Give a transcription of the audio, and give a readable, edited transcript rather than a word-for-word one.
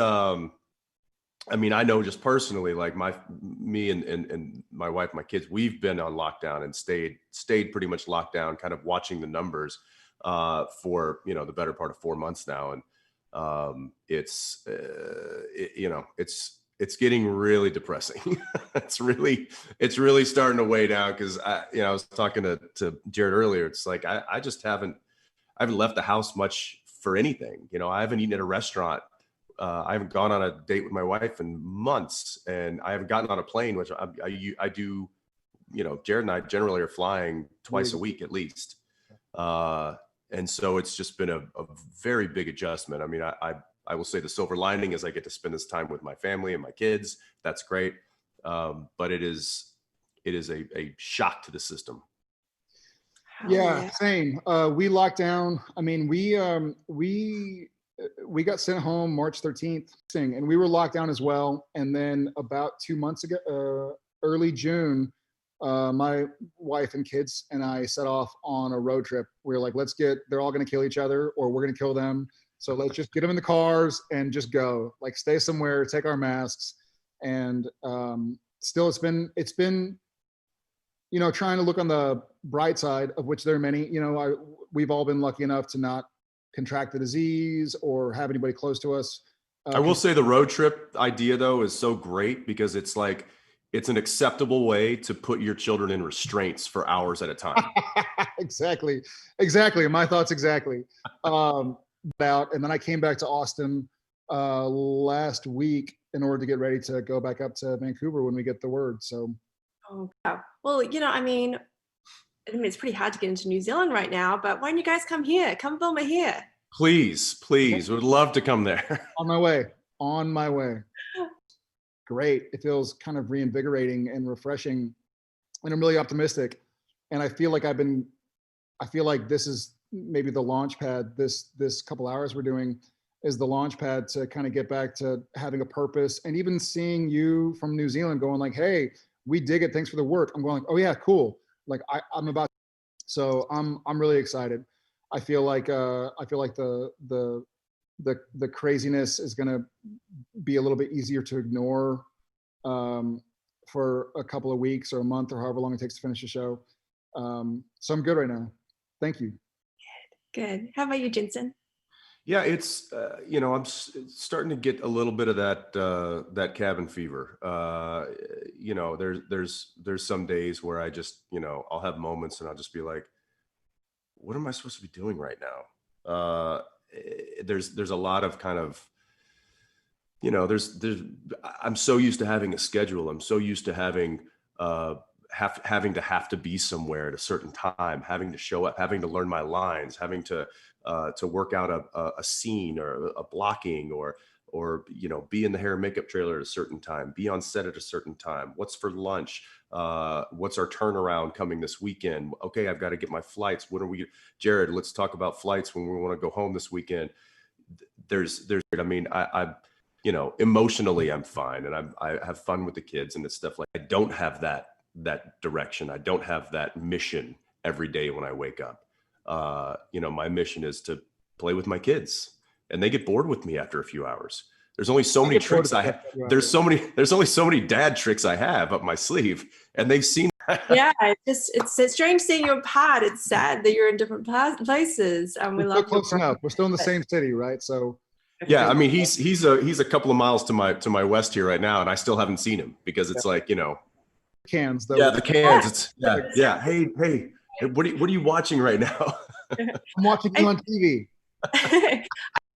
I mean, I know just personally, like me and my wife, my kids, we've been on lockdown and stayed pretty much locked down, kind of watching the numbers for, the better part of 4 months now. And it's getting really depressing. it's really starting to weigh down because I was talking to Jared earlier. It's like, I haven't left the house much for anything. I haven't eaten at a restaurant. I haven't gone on a date with my wife in months, and I haven't gotten on a plane, which I do. Jared and I generally are flying twice a week at least. And so it's just been a very big adjustment. I mean, I will say the silver lining is I get to spend this time with my family and my kids. That's great. But it is a shock to the system. Yeah, same. We locked down. I mean, we got sent home March 13th, and we were locked down as well. And then about 2 months ago, early June, my wife and kids and I set off on a road trip. We were like, they're all going to kill each other or we're going to kill them. So let's just get them in the cars and just go, like, stay somewhere, take our masks. And still it's been, trying to look on the bright side, of which there are many. We've all been lucky enough to not contract the disease or have anybody close to us. I will say the road trip idea though is so great because it's like, it's an acceptable way to put your children in restraints for hours at a time. Exactly. My thoughts exactly. And then I came back to Austin last week in order to get ready to go back up to Vancouver when we get the word. So. Oh, wow. Well, I mean, it's pretty hard to get into New Zealand right now, but why don't you guys come here? Come film it here. Please. Would love to come there. On my way. Great. It feels kind of reinvigorating and refreshing, and I'm really optimistic. And I feel like this is maybe the launch pad. This couple hours we're doing is the launch pad to kind of get back to having a purpose, and even seeing you from New Zealand going like, hey, we dig it. Thanks for the work. I'm going like, oh yeah, cool. Like so I'm really excited. I feel like the craziness is going to be a little bit easier to ignore for a couple of weeks or a month or however long it takes to finish the show. So I'm good right now. Thank you. Good. How about you, Jensen? Yeah, it's I'm starting to get a little bit of that cabin fever. There's some days where I just I'll have moments and I'll just be like, what am I supposed to be doing right now? There's a lot of kind of I'm so used to having a schedule. I'm so used to having having to be somewhere at a certain time, having to show up, having to learn my lines, having to work out a scene or a blocking or be in the hair and makeup trailer at a certain time, be on set at a certain time. What's for lunch? What's our turnaround coming this weekend? Okay, I've got to get my flights. Jared, let's talk about flights when we want to go home this weekend. I emotionally I'm fine, and I have fun with the kids and it's stuff like, I don't have that direction. I don't have that mission every day when I wake up. My mission is to play with my kids, and they get bored with me after a few hours. There's only so many tricks I have. There's only so many dad tricks I have up my sleeve, and they've seen. Yeah, it's strange seeing you apart. It's sad that you're in different places. We're still close enough. We're still in the same city, right? So. Yeah, I mean, he's a couple of miles to my west here right now, and I still haven't seen him because it's like cans though. Yeah, the cans. It's yeah. Hey, what are you watching right now? I'm watching you on TV.